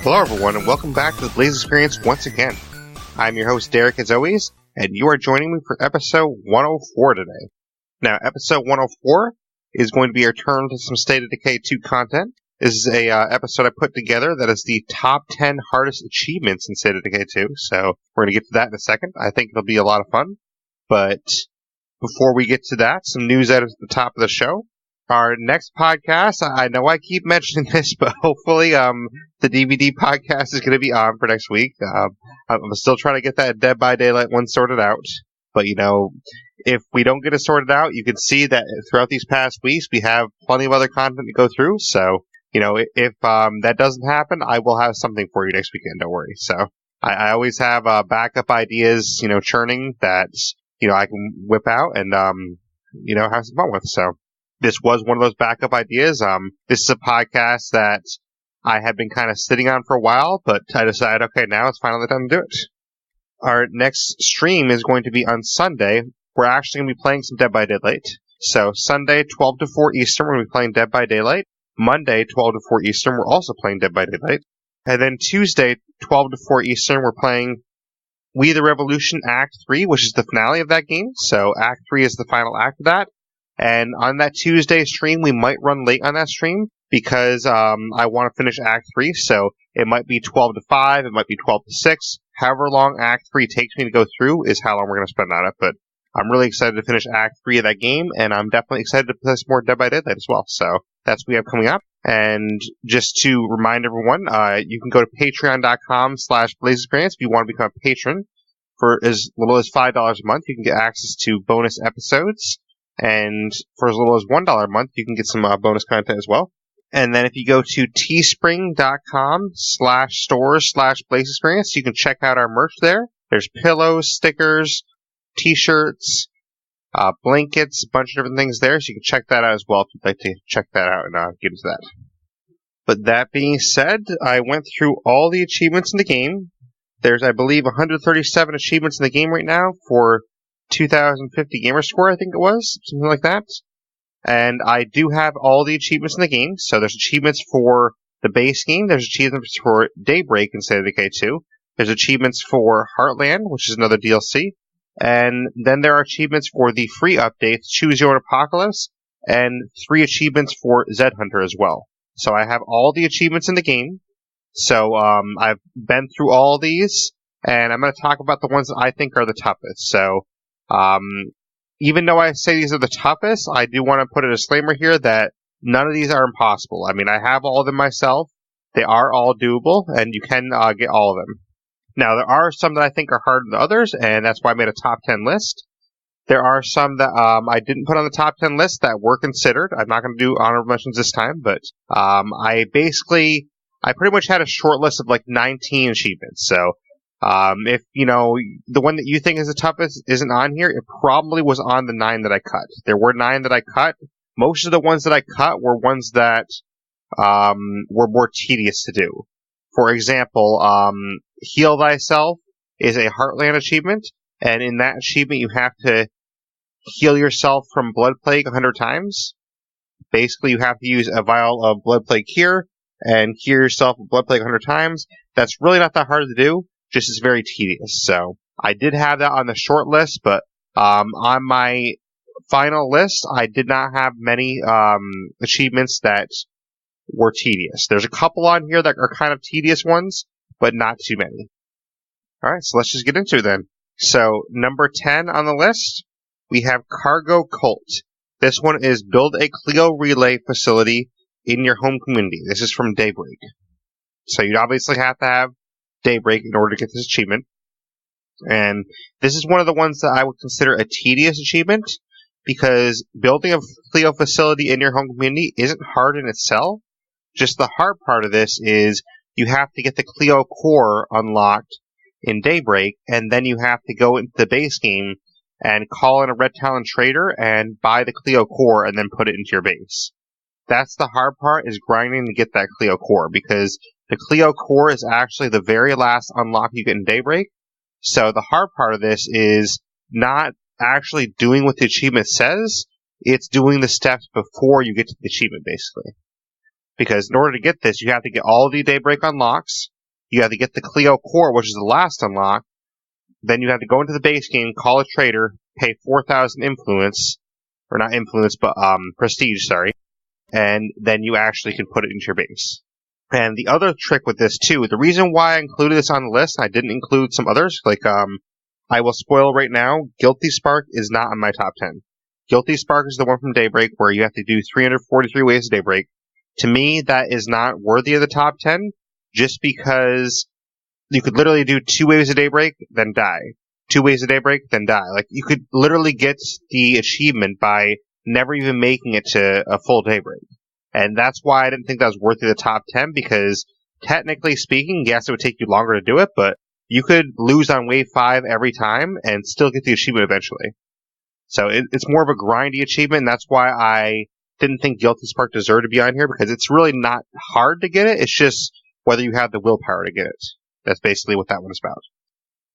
Hello everyone, and welcome back to the BlaiseXPerience once again. I'm your host Derek as always, and you are joining me for episode 104 today. Now, episode 104 is going to be our turn to some State of Decay 2 content. This is a episode I put together that is the top 10 hardest achievements in State of Decay 2, so we're going to get to that in a second. I think it'll be a lot of fun, but before we get to that, some news at the top of the show. Our next podcast, I know I keep mentioning this, but hopefully the DVD podcast is going to be on for next week. I'm still trying to get that Dead by Daylight one sorted out. But, if we don't get it sorted out, you can see that throughout these past weeks, we have plenty of other content to go through. So, if that doesn't happen, I will have something for you next weekend. Don't worry. So, I always have backup ideas, churning that, I can whip out and, have some fun with. So, this was one of those backup ideas. This is a podcast that I have been kind of sitting on for a while, but I decided, okay, now it's finally time to do it. Our next stream is going to be on Sunday. We're actually going to be playing some Dead by Daylight. So Sunday, 12 to 4 Eastern, we're going to be playing Dead by Daylight. Monday, 12 to 4 Eastern, we're also playing Dead by Daylight. And then Tuesday, 12 to 4 Eastern, we're playing We the Revolution Act 3, which is the finale of that game. So Act 3 is the final act of that. And on that Tuesday stream, we might run late on that stream because I want to finish Act 3. So it might be 12 to 5, it might be 12 to 6. However long Act 3 takes me to go through is how long we're going to spend on it. But I'm really excited to finish Act 3 of that game, and I'm definitely excited to play some more Dead by Daylight as well. So that's what we have coming up. And just to remind everyone, you can go to patreon.com/BlaiseXPerience if you want to become a patron. For as little as $5 a month, you can get access to bonus episodes. And for as little as $1 a month, you can get some bonus content as well. And then if you go to teespring.com/stores/BlaiseXPerience, you can check out our merch there. There's pillows, stickers, t-shirts, blankets, a bunch of different things there. So you can check that out as well if you'd like to check that out and get into that. But that being said, I went through all the achievements in the game. There's, I believe, 137 achievements in the game right now for 2050 gamer score, I think it was, something like that. And I do have all the achievements in the game. So there's achievements for the base game. There's achievements for Daybreak in State of Decay 2. There's achievements for Heartland, which is another DLC. And then there are achievements for the free updates, Choose Your Own Apocalypse, and 3 achievements for Zed Hunter as well. So I have all the achievements in the game. So I've been through all these, and I'm going to talk about the ones that I think are the toughest. So even though I say these are the toughest, I do want to put a disclaimer here that none of these are impossible. I mean, I have all of them myself. They are all doable, and you can get all of them. Now, there are some that I think are harder than others, and that's why I made a top 10 list. There are some that I didn't put on the top 10 list that were considered. I'm not going to do honorable mentions this time, but I pretty much had a short list of like 19 achievements. So if, the one that you think is the toughest isn't on here, it probably was on the 9 that I cut. There were 9 that I cut. Most of the ones that I cut were ones that were more tedious to do. For example, Heal Thyself is a Heartland achievement, and in that achievement you have to heal yourself from Blood Plague 100 times. Basically, you have to use a vial of Blood Plague Cure and cure yourself of Blood Plague 100 times. That's really not that hard to do. Just is very tedious. So I did have that on the short list, but on my final list, I did not have many achievements that were tedious. There's a couple on here that are kind of tedious ones, but not too many. All right, so let's just get into it then. So number 10 on the list, we have Cargo Cult. This one is build a Clio relay facility in your home community. This is from Daybreak. So you'd obviously have to have Daybreak in order to get this achievement. And this is one of the ones that I would consider a tedious achievement because building a Clio facility in your home community isn't hard in itself. Just the hard part of this is you have to get the Clio core unlocked in Daybreak, and then you have to go into the base game and call in a Red Talon trader and buy the Clio core and then put it into your base. That's the hard part, is grinding to get that Clio core, because the Clio core is actually the very last unlock you get in Daybreak. So the hard part of this is not actually doing what the achievement says, it's doing the steps before you get to the achievement, basically. because in order to get this, you have to get all the Daybreak unlocks. You have to get the Clio Core, which is the last unlock. Then you have to go into the base game, call a trader, pay 4,000 influence, or not influence, but prestige, sorry. And then you actually can put it into your base. And the other trick with this too, the reason why I included this on the list, I didn't include some others, like I will spoil right now, Guilty Spark is not on my top 10. Guilty Spark is the one from Daybreak where you have to do 343 ways of Daybreak. To me, that is not worthy of the top 10, just because you could literally do 2 waves of Daybreak, then die. 2 waves of Daybreak, then die. Like, you could literally get the achievement by never even making it to a full Daybreak. And that's why I didn't think that was worthy of the top 10, because technically speaking, yes, it would take you longer to do it, but you could lose on wave 5 every time and still get the achievement eventually. So it's more of a grindy achievement, and that's why I didn't think Guilty Spark deserved to be on here, because it's really not hard to get it. It's just whether you have the willpower to get it. That's basically what that one is about.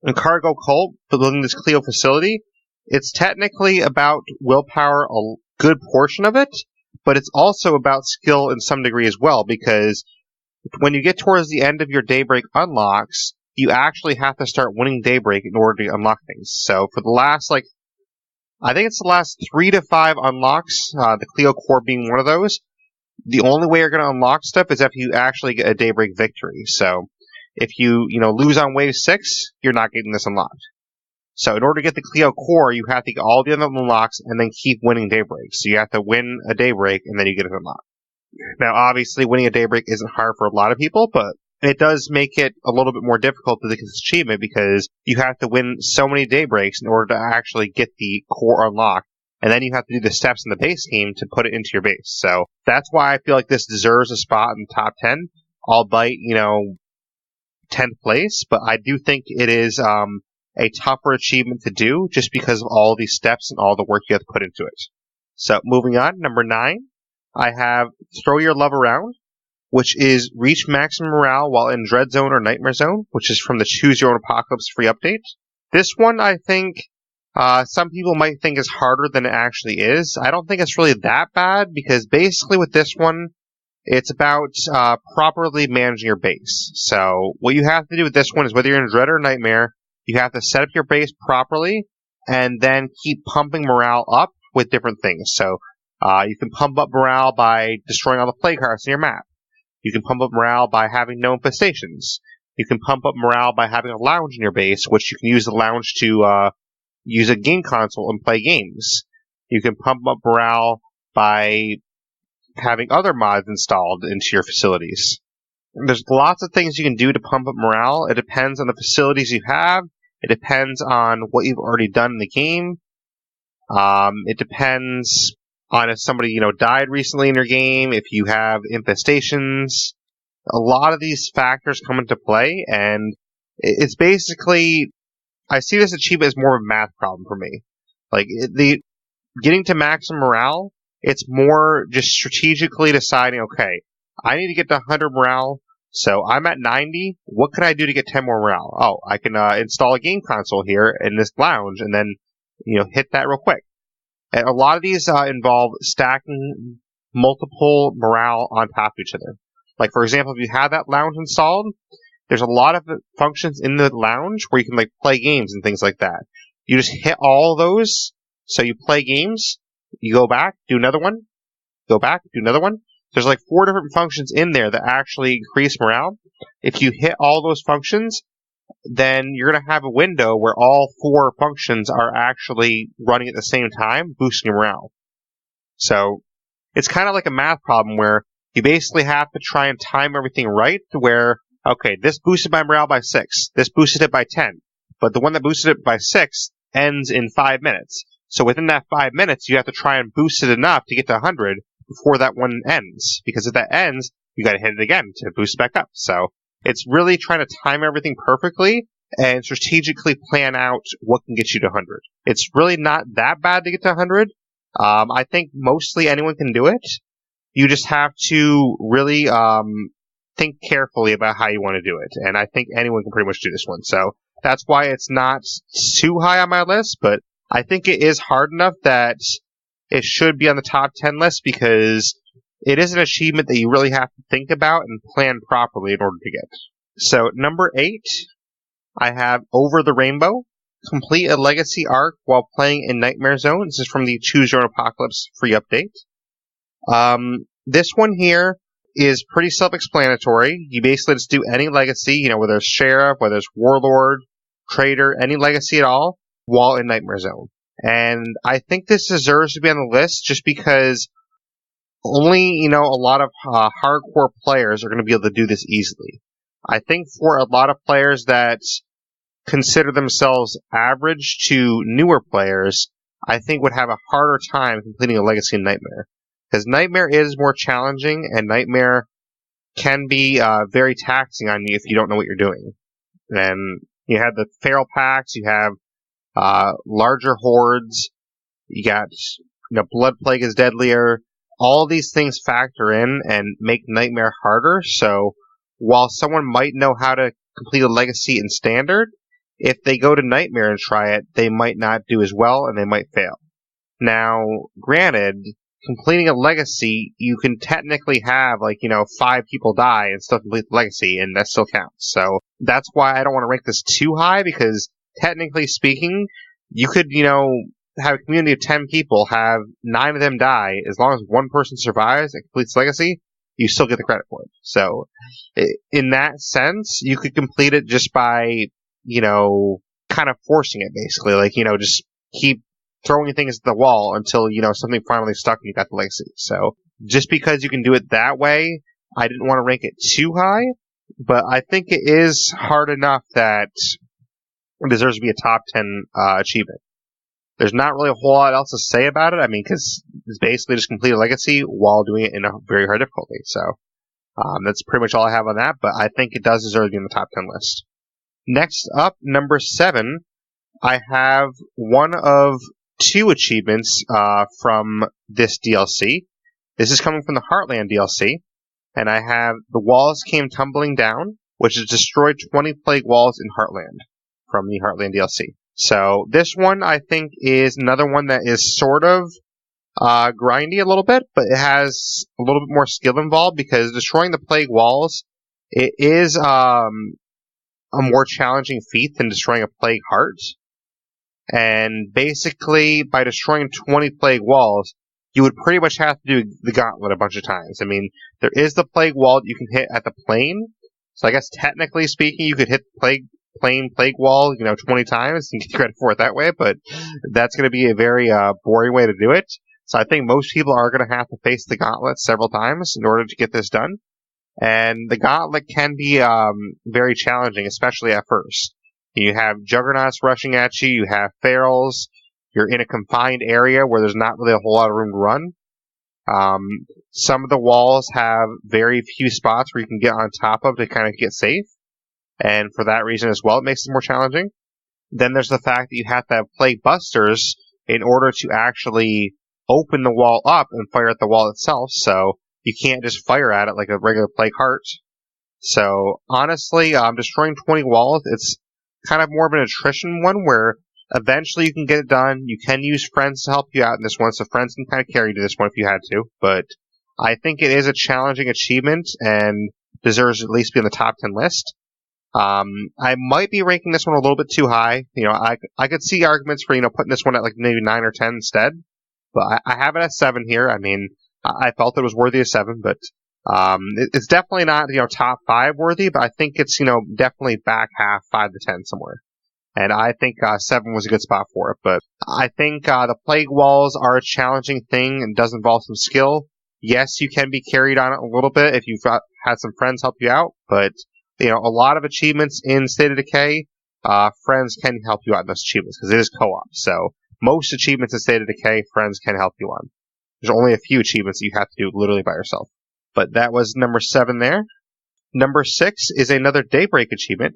In Cargo Cult, building this Clio facility, it's technically about willpower, a good portion of it, but it's also about skill in some degree as well, because when you get towards the end of your Daybreak unlocks, you actually have to start winning Daybreak in order to unlock things. So for the last, I think it's the last 3 to 5 unlocks, the Clio Core being one of those, the only way you're going to unlock stuff is if you actually get a Daybreak victory. So if you lose on wave 6, you're not getting this unlocked. So in order to get the Clio Core, you have to get all the other unlocks and then keep winning Daybreak. So you have to win a Daybreak and then you get it unlocked. Now, obviously, winning a Daybreak isn't hard for a lot of people, but it does make it a little bit more difficult to get this achievement, because you have to win so many Daybreaks in order to actually get the core unlocked, and then you have to do the steps in the base game to put it into your base. So that's why I feel like this deserves a spot in the top 10, albeit, 10th place, but I do think it is a tougher achievement to do just because of all these steps and all the work you have to put into it. So moving on, number 9, I have Throw Your Love Around, which is reach maximum morale while in Dread Zone or Nightmare Zone, which is from the Choose Your Own Apocalypse free update. This one, I think, some people might think is harder than it actually is. I don't think it's really that bad, because basically with this one, it's about properly managing your base. So what you have to do with this one is, whether you're in Dread or Nightmare, you have to set up your base properly and then keep pumping morale up with different things. So you can pump up morale by destroying all the plague hearts in your map. You can pump up morale by having no infestations. You can pump up morale by having a lounge in your base, which you can use the lounge to use a game console and play games. You can pump up morale by having other mods installed into your facilities. There's lots of things you can do to pump up morale. It depends on the facilities you have. It depends on what you've already done in the game. It depends on if somebody, died recently in your game, if you have infestations. A lot of these factors come into play, and it's basically, I see this achievement as more of a math problem for me. Getting to maximum morale, it's more just strategically deciding, okay, I need to get to 100 morale, so I'm at 90. What can I do to get 10 more morale? Oh, I can install a game console here in this lounge, and then, hit that real quick. And a lot of these involve stacking multiple morale on top of each other. Like, for example, if you have that lounge installed, there's a lot of functions in the lounge where you can play games and things like that. You just hit all of those, so you play games, you go back, do another one, go back, do another one. There's 4 different functions in there that actually increase morale. If you hit all those functions, then you're going to have a window where all 4 functions are actually running at the same time, boosting your morale. So it's kind of like a math problem where you basically have to try and time everything right, to where, okay, this boosted my morale by 6, this boosted it by 10, but the one that boosted it by 6 ends in 5 minutes. So within that 5 minutes, you have to try and boost it enough to get to 100 before that one ends. Because if that ends, you got to hit it again to boost back up. So it's really trying to time everything perfectly and strategically plan out what can get you to 100. It's really not that bad to get to 100. I think mostly anyone can do it. You just have to really think carefully about how you want to do it. And I think anyone can pretty much do this one. So that's why it's not too high on my list, but I think it is hard enough that it should be on the top 10 list, because it is an achievement that you really have to think about and plan properly in order to get. So, number 8, I have Over the Rainbow. Complete a legacy arc while playing in Nightmare Zone. This is from the Choose Your Own Apocalypse free update. This one here is pretty self-explanatory. You basically just do any legacy, whether it's Sheriff, whether it's Warlord, Traitor, any legacy at all, while in Nightmare Zone. And I think this deserves to be on the list just because only, a lot of hardcore players are going to be able to do this easily. I think for a lot of players that consider themselves average to newer players, I think would have a harder time completing a legacy in Nightmare. Because Nightmare is more challenging, and Nightmare can be very taxing on you if you don't know what you're doing. And you have the feral packs, you have larger hordes, you got Blood Plague is deadlier. All these things factor in and make Nightmare harder. So while someone might know how to complete a legacy in Standard, if they go to Nightmare and try it, they might not do as well and they might fail. Now, granted, completing a legacy, you can technically have 5 people die and still complete the legacy, and that still counts. So that's why I don't want to rank this too high, because technically speaking, you could, have a community of 10 people, have 9 of them die. As long as one person survives and completes legacy, you still get the credit for it. So in that sense, you could complete it just by, kind of forcing it, basically. Just keep throwing things at the wall until, something finally stuck and you got the legacy. So just because you can do it that way, I didn't want to rank it too high, but I think it is hard enough that it deserves to be a top 10 achievement. There's not really a whole lot else to say about it. Because it's basically just complete a legacy while doing it in a very hard difficulty. So that's pretty much all I have on that, but I think it does deserve to be in the top 10 list. Next up, number 7, I have one of 2 achievements from this DLC. This is coming from the Heartland DLC, and I have The Walls Came Tumbling Down, which is destroyed 20 plague walls in Heartland from the Heartland DLC. So this one, I think, is another one that is sort of grindy a little bit, but it has a little bit more skill involved, because destroying the plague walls, it is a more challenging feat than destroying a plague heart. And basically, by destroying 20 plague walls, you would pretty much have to do the gauntlet a bunch of times. There is the plague wall that you can hit at the plane. So I guess technically speaking, you could hit the plague wall, 20 times and get credit for it that way, but that's going to be a very boring way to do it. So I think most people are going to have to face the gauntlet several times in order to get this done. And the gauntlet can be very challenging, especially at first. You have juggernauts rushing at you, you have ferals, you're in a confined area where there's not really a whole lot of room to run. Some of the walls have very few spots where you can get on top of to kind of get safe. And for that reason as well, it makes it more challenging. Then there's the fact that you have to have plague busters in order to actually open the wall up and fire at the wall itself. So you can't just fire at it like a regular plague heart. So honestly, destroying 20 walls, it's kind of more of an attrition one where eventually you can get it done. You can use friends to help you out in this one, so friends can kind of carry you to this one if you had to. But I think it is a challenging achievement and deserves to at least be on the top 10 list. I might be ranking this one a little bit too high. I could see arguments for, putting this one at maybe 9 or 10 instead. But I have it at 7 here. I felt it was worthy of 7, but it's definitely not, top 5 worthy, but I think it's, definitely back half 5 to 10 somewhere. And I think 7 was a good spot for it. But I think the plague walls are a challenging thing and does involve some skill. Yes, you can be carried on it a little bit if you've had some friends help you out, but a lot of achievements in State of Decay, friends can help you out in those achievements because it is co-op. So most achievements in State of Decay, friends can help you on. There's only a few achievements that you have to do literally by yourself. But that was number 7 there. Number 6 is another Daybreak achievement.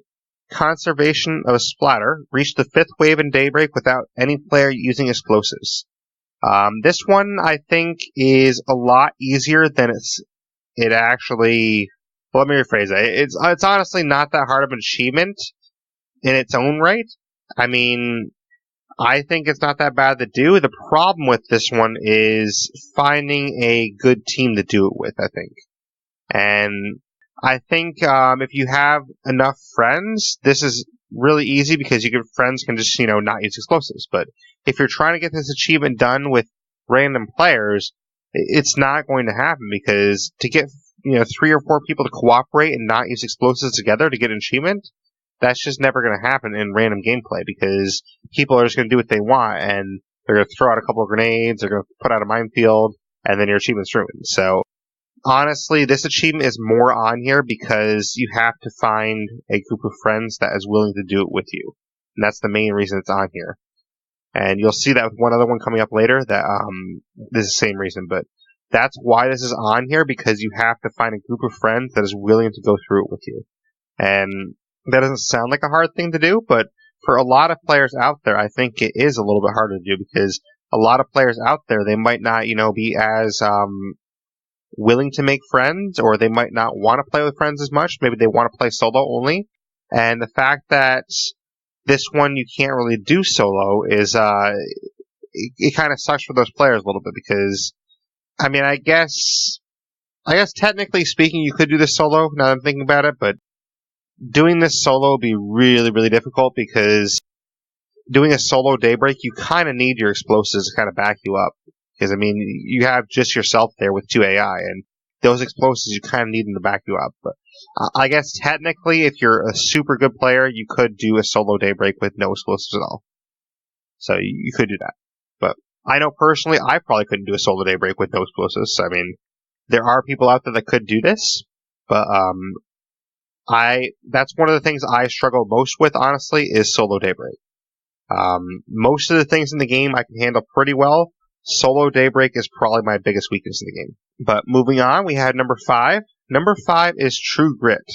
Conservation of a Splatter. Reach the 5th wave in Daybreak without any player using explosives. This one, I think, is a lot easier than it actually... Well, let me rephrase it. It's honestly not that hard of an achievement in its own right. I think it's not that bad to do. The problem with this one is finding a good team to do it with, I think. And I think if you have enough friends, this is really easy because friends can just, not use explosives. But if you're trying to get this achievement done with random players, it's not going to happen because to get, 3 or 4 people to cooperate and not use explosives together to get an achievement, that's just never going to happen in random gameplay because people are just going to do what they want and they're going to throw out a couple of grenades, they're going to put out a minefield, and then your achievement's ruined. So honestly, this achievement is more on here because you have to find a group of friends that is willing to do it with you. And that's the main reason it's on here. And you'll see that with one other one coming up later that this is the same reason, but that's why this is on here, because you have to find a group of friends that is willing to go through it with you. And that doesn't sound like a hard thing to do, but for a lot of players out there, I think it is a little bit harder to do because a lot of players out there, they might not, be as willing to make friends, or they might not want to play with friends as much. Maybe they want to play solo only. And the fact that this one you can't really do solo is it kind of sucks for those players a little bit because, I guess technically speaking, you could do this solo now that I'm thinking about it, but doing this solo would be really, really difficult because doing a solo daybreak, you kind of need your explosives to kind of back you up. Because, you have just yourself there with 2 AI, and those explosives, you kind of need them to back you up. But I guess technically, if you're a super good player, you could do a solo daybreak with no explosives at all. So you could do that. But I know personally, I probably couldn't do a solo daybreak with no explosives. There are people out there that could do this, but that's one of the things I struggle most with, honestly, is solo daybreak. Most of the things in the game I can handle pretty well. Solo daybreak is probably my biggest weakness in the game. But moving on, we had number 5. Number 5 is True Grit.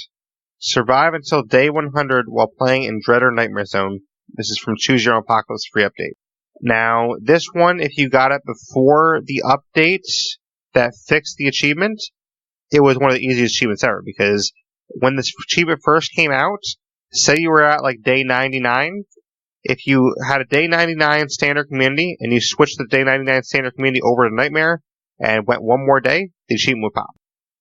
Survive until day 100 while playing in Dread or Nightmare Zone. This is from Choose Your Own Apocalypse free update. Now, this one, if you got it before the update that fixed the achievement, it was one of the easiest achievements ever because when this achievement first came out, say you were at like day 99, if you had a day 99 standard community and you switched the day 99 standard community over to Nightmare and went one more day, the achievement would pop.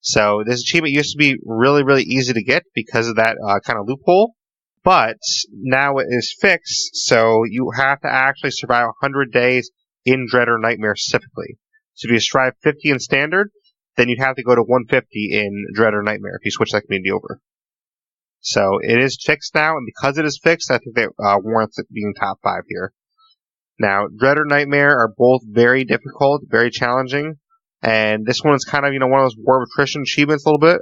So this achievement used to be really, really easy to get because of that kind of loophole, but now it is fixed, so you have to actually survive 100 days in Dread or Nightmare specifically. So if you survive 50 in standard, then you'd have to go to 150 in Dread or Nightmare if you switch that community over. So it is fixed now, and because it is fixed, I think that warrants it being top 5 here. Now, Dread or Nightmare are both very difficult, very challenging, and this one is kind of, one of those War of Attrition achievements a little bit.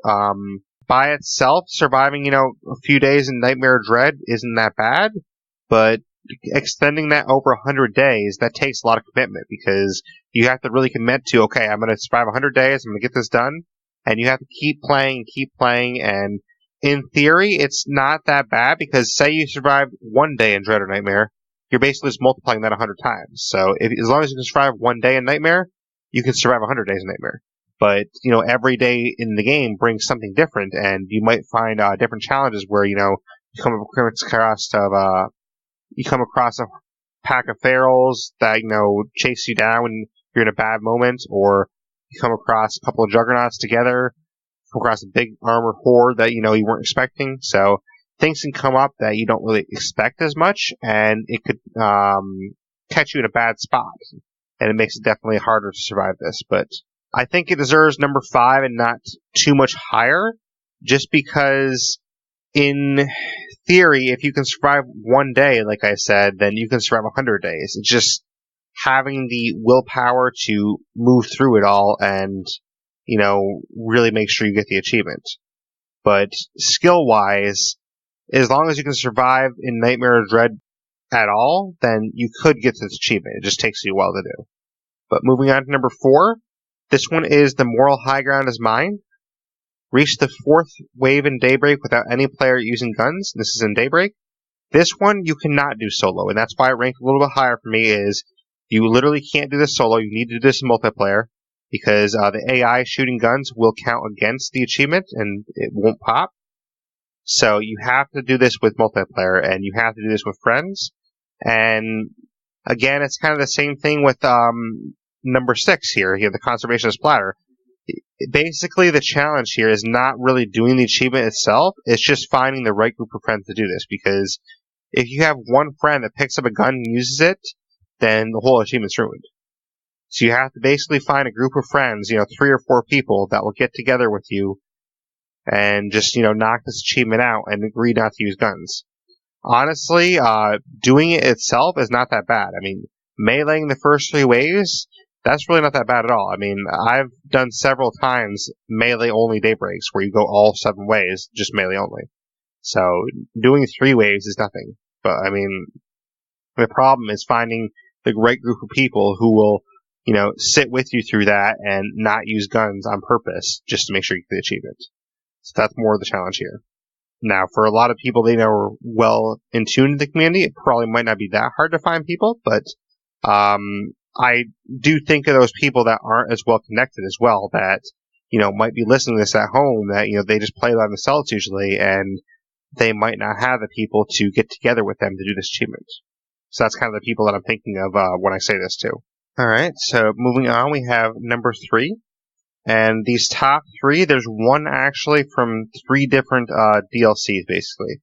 By itself, surviving, a few days in Nightmare or Dread isn't that bad, but extending that over 100 days, that takes a lot of commitment because you have to really commit to, okay, I'm going to survive 100 days, I'm going to get this done, and you have to keep playing, and in theory, it's not that bad because say you survive 1 day in Dread or Nightmare, you're basically just multiplying that 100 times. So as long as you can survive 1 day in Nightmare, you can survive 100 days in Nightmare. But, every day in the game brings something different, and you might find different challenges where, you come across a pack of ferals that, chase you down when you're in a bad moment, or you come across a couple of juggernauts together, come across a big armored horde that, you weren't expecting. So things can come up that you don't really expect as much, and it could catch you in a bad spot. And it makes it definitely harder to survive this. But I think it deserves number 5 and not too much higher, just because in theory, if you can survive 1 day, like I said, then you can survive 100 days. It's just having the willpower to move through it all and, really make sure you get the achievement. But skill-wise, as long as you can survive in Nightmare or Dread at all, then you could get this achievement. It just takes you a while to do. But moving on to number 4, this one is The Moral High Ground is Mine. Reach the 4th wave in Daybreak without any player using guns. This is in Daybreak. This one you cannot do solo, and that's why it ranked a little bit higher for me, is you literally can't do this solo. You need to do this in multiplayer, because the AI shooting guns will count against the achievement, and it won't pop. So you have to do this with multiplayer, and you have to do this with friends. And Again, it's kind of the same thing with number 6 here. You have the conservation splatter. Basically, the challenge here is not really doing the achievement itself. It's just finding the right group of friends to do this. Because if you have one friend that picks up a gun and uses it, then the whole achievement's ruined. So you have to basically find a group of friends, 3 or 4 people that will get together with you and just, knock this achievement out and agree not to use guns. Honestly, doing it itself is not that bad. I mean, meleeing the first 3 waves, that's really not that bad at all. I mean, I've done several times melee-only daybreaks where you go all 7 ways, just melee only. So doing 3 waves is nothing. But, I mean, the problem is finding the right group of people who will, sit with you through that and not use guns on purpose just to make sure you get the achievement. So that's more of the challenge here. Now, for a lot of people they know are well in tune to the community, it probably might not be that hard to find people, but I do think of those people that aren't as well connected as well that, might be listening to this at home that, they just play by themselves usually, and they might not have the people to get together with them to do this achievement. So that's kind of the people that I'm thinking of when I say this too. Alright, so moving on, we have number 3. And these top 3, there's one actually from 3 different DLCs, basically.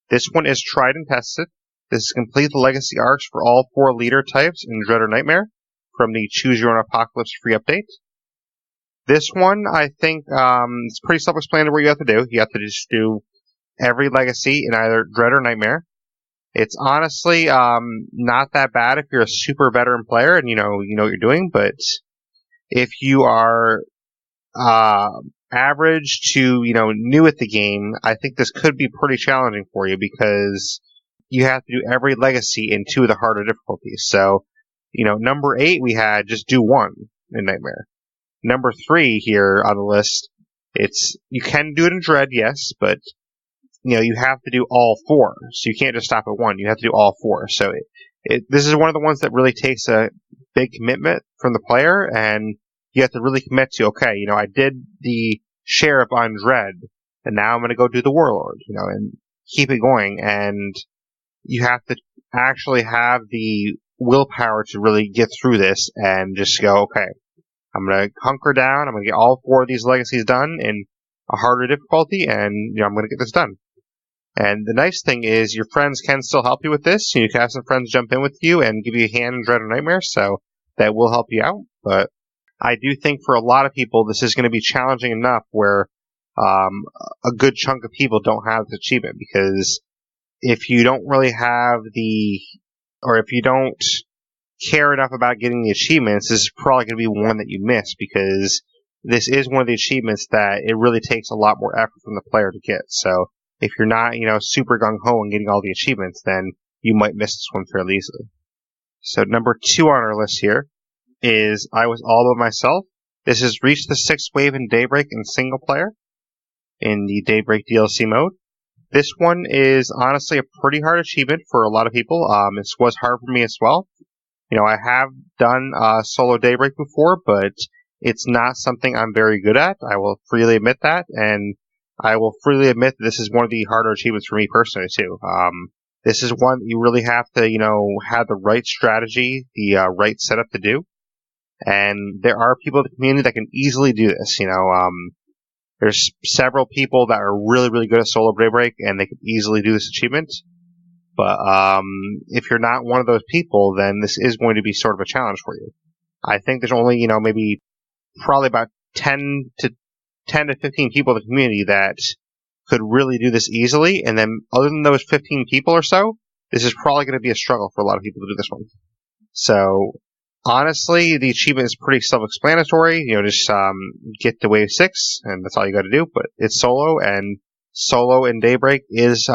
This one is tried and tested. This is complete the legacy arcs for all 4 leader types in Dread or Nightmare from the Choose Your Own Apocalypse free update. This one, I think, it's pretty self-explanatory what you have to do. You have to just do every legacy in either Dread or Nightmare. It's honestly not that bad if you're a super veteran player and you know what you're doing, but if you are average to new at the game, I think this could be pretty challenging for you because you have to do every legacy in 2 of the harder difficulties. So, number 8 we had just do 1 in Nightmare. Number 3 here on the list, you can do it in Dread, yes, but you have to do all 4. So you can't just stop at 1. You have to do all 4. So this is one of the ones that really takes a big commitment from the player, and you have to really commit to, okay, I did the Sheriff on Dread, and now I'm going to go do the Warlord, and keep it going. And you have to actually have the willpower to really get through this and just go, okay, I'm going to hunker down, I'm going to get all 4 of these legacies done in a harder difficulty, and I'm going to get this done. And the nice thing is your friends can still help you with this. You can have some friends jump in with you and give you a hand in Dread or Nightmare, so that will help you out. But I do think for a lot of people this is going to be challenging enough where a good chunk of people don't have this achievement, because if you don't really have if you don't care enough about getting the achievements, this is probably going to be one that you miss, because this is one of the achievements that it really takes a lot more effort from the player to get. So if you're not, super gung-ho and getting all the achievements, then you might miss this one fairly easily. So number 2 on our list here is I Was All By Myself. This has reached the 6th wave in Daybreak in single player in the Daybreak DLC mode. This one is honestly a pretty hard achievement for a lot of people. This was hard for me as well. I have done solo Daybreak before, but it's not something I'm very good at. I will freely admit that, and I will freely admit that this is one of the harder achievements for me personally too. This is one you really have to, have the right strategy, the right setup to do. And there are people in the community that can easily do this. There's several people that are really, really good at solo Daybreak, and they can easily do this achievement. But if you're not one of those people, then this is going to be sort of a challenge for you. I think there's only, maybe probably about 10 to 15 people in the community that could really do this easily. And then other than those 15 people or so, this is probably going to be a struggle for a lot of people to do this one. So honestly, the achievement is pretty self-explanatory. Just get to wave 6, and that's all you got to do. But it's solo, and solo in Daybreak is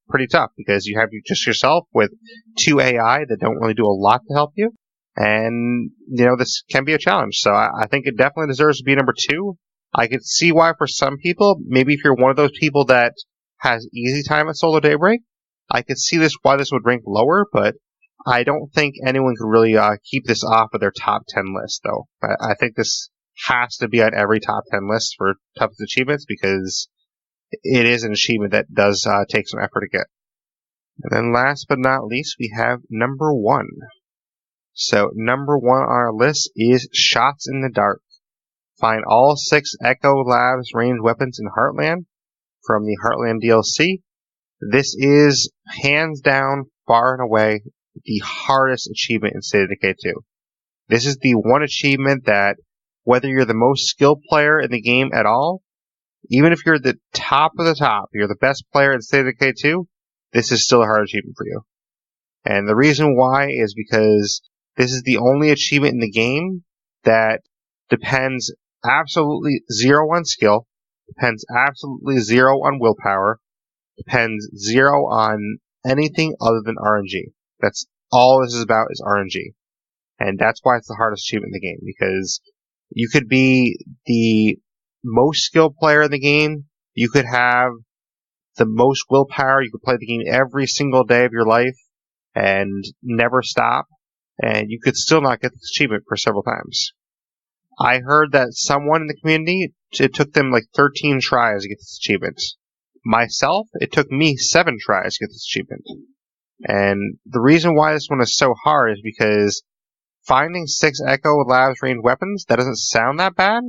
pretty tough because you have just yourself with 2 AI that don't really do a lot to help you. And, this can be a challenge. So I think it definitely deserves to be number 2. I could see why for some people, maybe if you're one of those people that has easy time at solo Daybreak, I could see why this would rank lower, but I don't think anyone could really keep this off of their top 10 list, though. I think this has to be on every top 10 list for toughest achievements, because it is an achievement that does take some effort to get. And then last but not least, we have number 1. So number 1 on our list is Shots in the Dark. Find all 6 Echo Labs ranged weapons in Heartland from the Heartland DLC. This is, hands down, far and away, the hardest achievement in State of Decay 2. This is the one achievement that, whether you're the most skilled player in the game at all, even if you're the top of the top, you're the best player in State of Decay 2, this is still a hard achievement for you. And the reason why is because this is the only achievement in the game that depends absolutely 0 on skill, depends absolutely 0 on willpower, depends 0 on anything other than RNG. That's all this is about, is RNG. And that's why it's the hardest achievement in the game, because you could be the most skilled player in the game, you could have the most willpower, you could play the game every single day of your life and never stop, and you could still not get this achievement for several times. I heard that someone in the community, it took them like 13 tries to get this achievement. Myself, it took me 7 tries to get this achievement. And the reason why this one is so hard is because finding 6 Echo Labs ranged weapons, that doesn't sound that bad,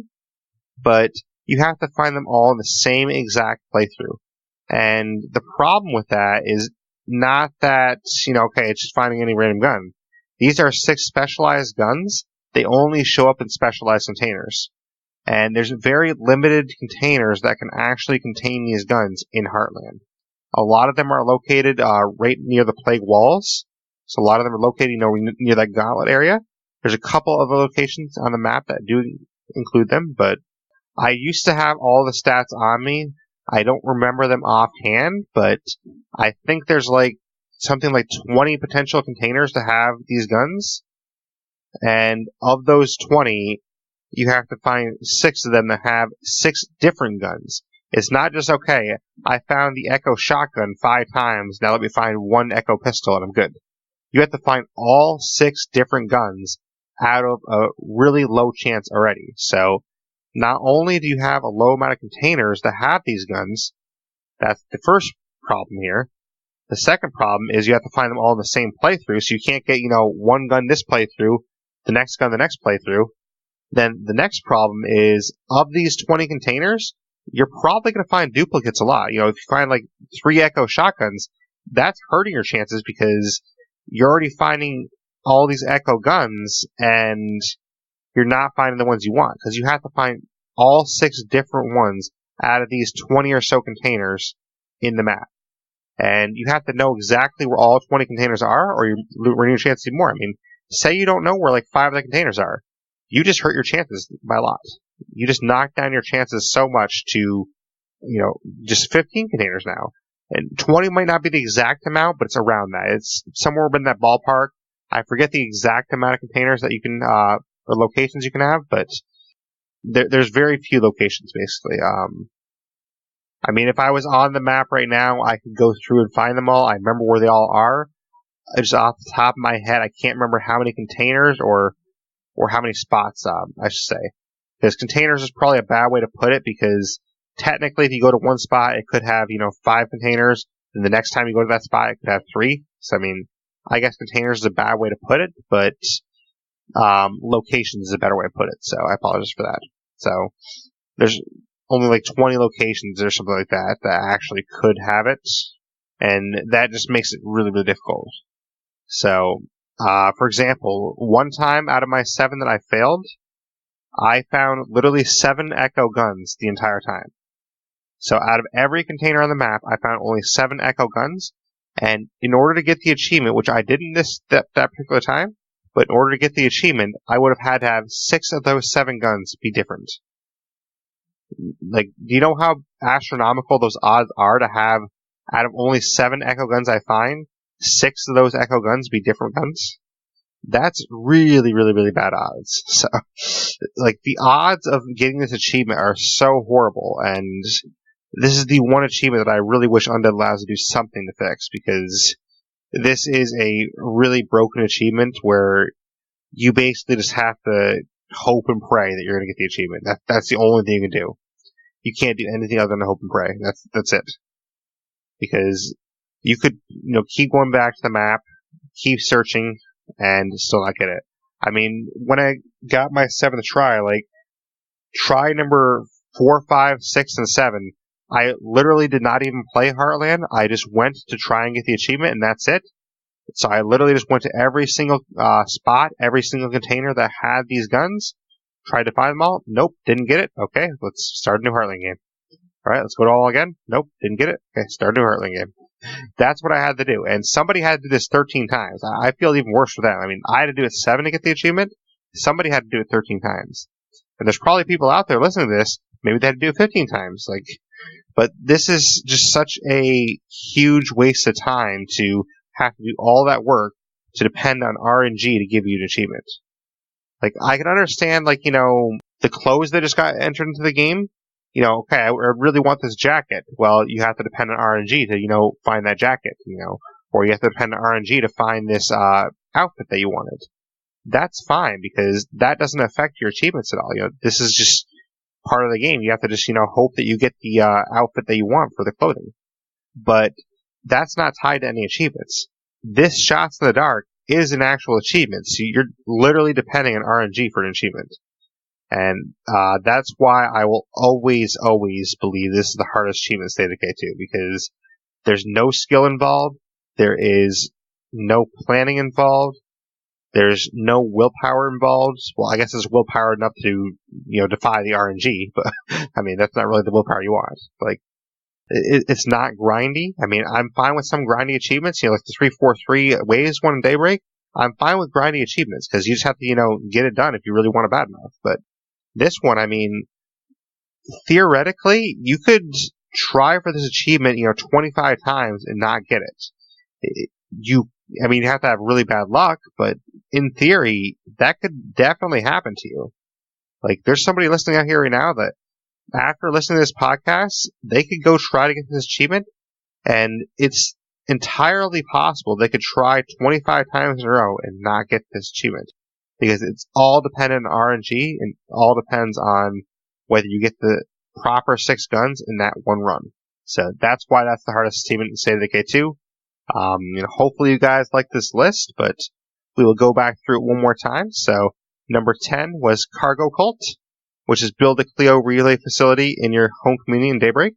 but you have to find them all in the same exact playthrough. And the problem with that is not that, okay, it's just finding any random gun. These are 6 specialized guns. They only show up in specialized containers. And there's very limited containers that can actually contain these guns in Heartland. A lot of them are located right near the Plague Walls. So a lot of them are located near that Gauntlet area. There's a couple of locations on the map that do include them, but I used to have all the stats on me. I don't remember them offhand, but I think there's something like 20 potential containers to have these guns. And of those 20, you have to find 6 of them that have 6 different guns. It's not just, okay, I found the Echo shotgun 5 times, now let me find 1 Echo pistol and I'm good. You have to find all 6 different guns out of a really low chance already. So not only do you have a low amount of containers that have these guns, that's the first problem here. The second problem is you have to find them all in the same playthrough, so you can't get, one gun this playthrough, the next gun the next playthrough. Then the next problem is, of these 20 containers, you're probably going to find duplicates a lot. If you find 3 Echo shotguns, that's hurting your chances because you're already finding all these Echo guns and you're not finding the ones you want, because you have to find all 6 different ones out of these 20 or so containers in the map. And you have to know exactly where all 20 containers are, or you're running your chance to see more. I mean, say you don't know where 5 of the containers are. You just hurt your chances by a lot. You just knock down your chances so much to, just 15 containers now. And 20 might not be the exact amount, but it's around that. It's somewhere in that ballpark. I forget the exact amount of containers that you can, or locations you can have, but there's very few locations, basically. I mean, if I was on the map right now, I could go through and find them all. I remember where they all are. Just off the top of my head, I can't remember how many containers or how many spots, I should say. Because containers is probably a bad way to put it, because technically if you go to one spot, it could have, 5 containers, and the next time you go to that spot, it could have 3. So, I mean, I guess containers is a bad way to put it, but locations is a better way to put it, so I apologize for that. So, there's only 20 locations or something like that actually could have it, and that just makes it really, really difficult. So, for example, one time out of my 7 that I failed, I found literally 7 Echo guns the entire time. So out of every container on the map, I found only 7 Echo guns, and in order to get the achievement, which I didn't that particular time, but in order to get the achievement, I would have had to have 6 of those 7 guns be different. Do you know how astronomical those odds are to have, out of only 7 Echo guns I find, 6 of those Echo guns be different guns? That's really, really, really bad odds. So, the odds of getting this achievement are so horrible, and this is the one achievement that I really wish Undead Labs would do something to fix, because this is a really broken achievement where you basically just have to hope and pray that you're going to get the achievement. That's the only thing you can do. You can't do anything other than hope and pray. That's it. Because you could, keep going back to the map, keep searching, and still not get it. I mean, when I got my 7th try, like, try number 4, 5, 6, and 7, I literally did not even play Heartland. I just went to try and get the achievement, and that's it. So I literally just went to every single spot, every single container that had these guns, tried to find them all. Nope, didn't get it. Okay, let's start a new Heartland game. All right, let's go to all again. Nope, didn't get it. Okay, start a new Heartland game. That's what I had to do. And somebody had to do this 13 times. I feel even worse for them. I mean, I had to do it 7 to get the achievement. Somebody had to do it 13 times. And there's probably people out there listening to this, maybe they had to do it 15 times. Like, but this is just such a huge waste of time to have to do all that work to depend on RNG to give you an achievement. Like, I can understand, like, you know, the clothes that just got entered into the game. You know, okay, I really want this jacket. Well, you have to depend on RNG to, you know, find that jacket, you know, or you have to depend on RNG to find this outfit that you wanted. That's fine because that doesn't affect your achievements at all. You know, this is just part of the game. You have to just, you know, hope that you get the outfit that you want for the clothing. But that's not tied to any achievements. This Shots in the Dark is an actual achievement. So you're literally depending on RNG for an achievement. And that's why I will always, always believe this is the hardest achievement in State of Decay 2, because there's no skill involved, there is no planning involved, there's no willpower involved. Well, I guess there's willpower enough to, you know, defy the RNG, but I mean, that's not really the willpower you want. Like, it's not grindy. I mean, I'm fine with some grindy achievements, you know, like the 343 Waves one in Daybreak. I'm fine with grindy achievements because you just have to, you know, get it done if you really want it bad enough. But this one, I mean, theoretically, you could try for this achievement, you know, 25 times and not get it. You have to have really bad luck, but in theory, that could definitely happen to you. Like, there's somebody listening out here right now that after listening to this podcast, they could go try to get this achievement, and it's entirely possible they could try 25 times in a row and not get this achievement. Because it's all dependent on RNG, and all depends on whether you get the proper 6 guns in that one run. So that's why that's the hardest achievement in State of Decay 2. You know, hopefully you guys like this list, but we will go back through it one more time. So number 10 was Cargo Cult, which is build a Clio relay facility in your home community in Daybreak.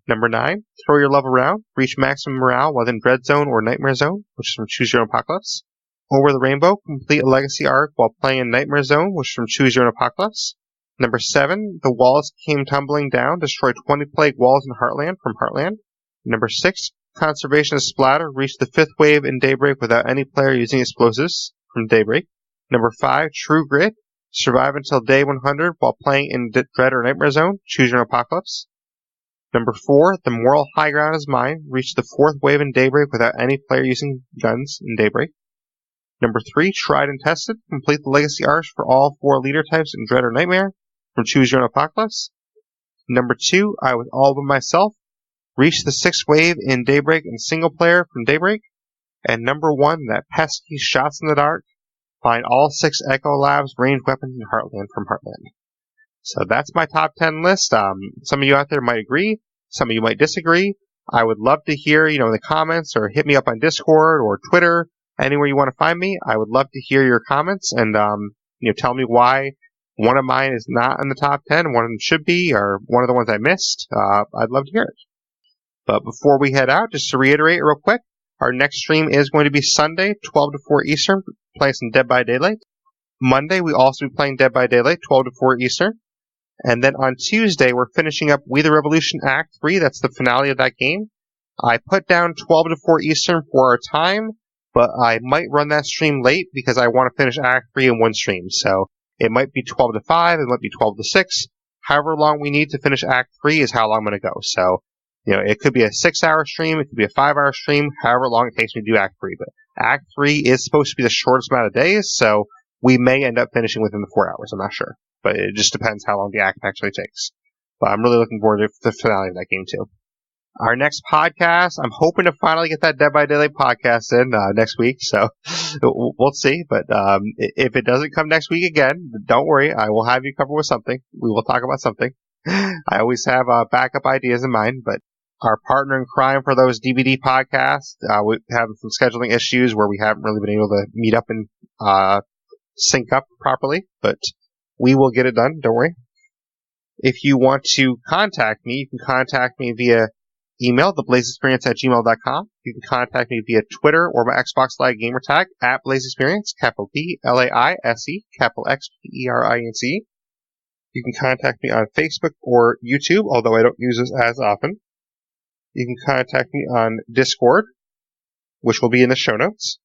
Number 9, throw your love around, reach maximum morale within Dread Zone or Nightmare Zone, which is from Choose Your Own Apocalypse. Over the Rainbow, complete a legacy arc while playing in Nightmare Zone, which is from Choose Your Own Apocalypse. Number 7, the walls came tumbling down, destroy 20 plague walls in Heartland from Heartland. Number 6, Conservation of Splatter, reach the 5th wave in Daybreak without any player using explosives from Daybreak. Number 5, True Grit, survive until day 100 while playing in Dread or Nightmare Zone, Choose Your Own Apocalypse. Number 4, the moral high ground is mine, reach the 4th wave in Daybreak without any player using guns in Daybreak. Number 3, Tried and Tested, complete the legacy arc for all 4 leader types in Dread or Nightmare from Choose Your Own Apocalypse. Number 2, I Was All By Myself, reach the 6th wave in Daybreak and single player from Daybreak. And number 1, that pesky Shots in the Dark, find all 6 Echo Labs ranged weapons in Heartland from Heartland. So that's my top 10 list. Some of you out there might agree, some of you might disagree. I would love to hear, you know, in the comments, or hit me up on Discord or Twitter, anywhere you want to find me. I would love to hear your comments and, you know, tell me why one of mine is not in the top 10, one of them should be, or one of the ones I missed. I'd love to hear it. But before we head out, just to reiterate real quick, our next stream is going to be Sunday, 12 to 4 Eastern, playing some Dead by Daylight. Monday, we also be playing Dead by Daylight, 12 to 4 Eastern. And then on Tuesday, we're finishing up We the Revolution Act 3. That's the finale of that game. I put down 12 to 4 Eastern for our time, but I might run that stream late because I want to finish Act 3 in one stream. So it might be 12 to 5, it might be 12 to 6. However long we need to finish Act 3 is how long I'm going to go. So, you know, it could be a 6-hour stream, it could be a 5-hour stream, however long it takes me to do Act 3. But Act 3 is supposed to be the shortest amount of days, so we may end up finishing within the 4 hours. I'm not sure. But it just depends how long the act actually takes. But I'm really looking forward to the finale of that game, too. Our next podcast, I'm hoping to finally get that Dead by Daylight podcast in next week, so we'll see. But if it doesn't come next week again, don't worry. I will have you covered with something. We will talk about something. I always have backup ideas in mind, but our partner in crime for those DVD podcasts. We have some scheduling issues where we haven't really been able to meet up and sync up properly, but we will get it done. Don't worry. If you want to contact me, you can contact me via email, theblaisexperience@gmail.com. You can contact me via Twitter or my Xbox Live gamertag @BlaiseXPerience, capital B Laise, capital XPerience. You can contact me on Facebook or YouTube, although I don't use this as often. You can contact me on Discord, which will be in the show notes.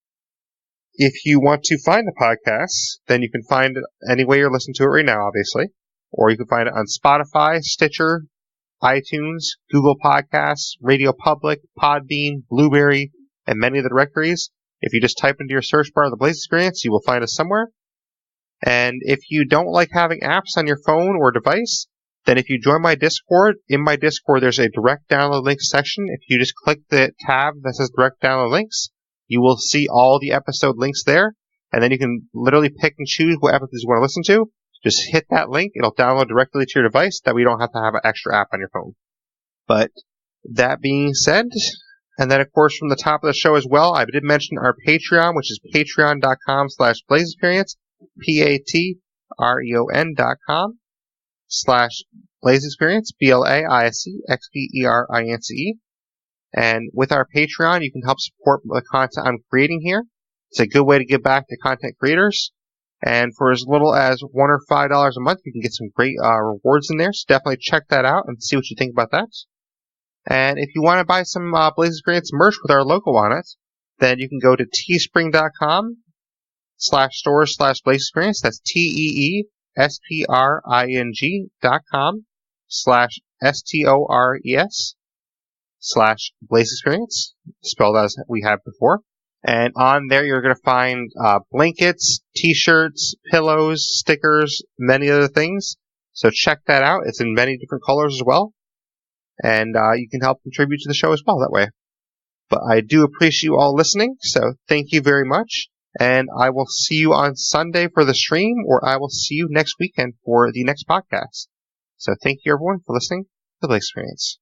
If you want to find the podcast, then you can find it any way you're listening to it right now, obviously. Or you can find it on Spotify, Stitcher, iTunes, Google Podcasts, Radio Public, Podbean, Blueberry, and many of the directories. If you just type into your search bar the Blaise XPerience, you will find us somewhere. And if you don't like having apps on your phone or device, then if you join my Discord, in my Discord there's a direct download links section. If you just click the tab that says direct download links, you will see all the episode links there, and then you can literally pick and choose what episodes you want to listen to. Just hit that link, it'll download directly to your device, that way you don't have to have an extra app on your phone. But that being said, and then of course from the top of the show as well, I did mention our Patreon, which is patreon.com/BlaiseXPerience, patreon.com/BlaiseXperience, BlaiseXperience. And with our Patreon, you can help support the content I'm creating here. It's a good way to give back to content creators. And for as little as $1 or $5 a month, you can get some great rewards in there. So definitely check that out and see what you think about that. And if you want to buy some Blaise XPerience merch with our logo on it, then you can go to teespring.com/stores/BlaiseXperience. That's teespring.com/STORES/BlaiseXperience, spelled as we have before. And on there, you're going to find blankets, t-shirts, pillows, stickers, many other things. So check that out. It's in many different colors as well. And you can help contribute to the show as well that way. But I do appreciate you all listening, so thank you very much. And I will see you on Sunday for the stream, or I will see you next weekend for the next podcast. So thank you, everyone, for listening to the Blaise XPerience.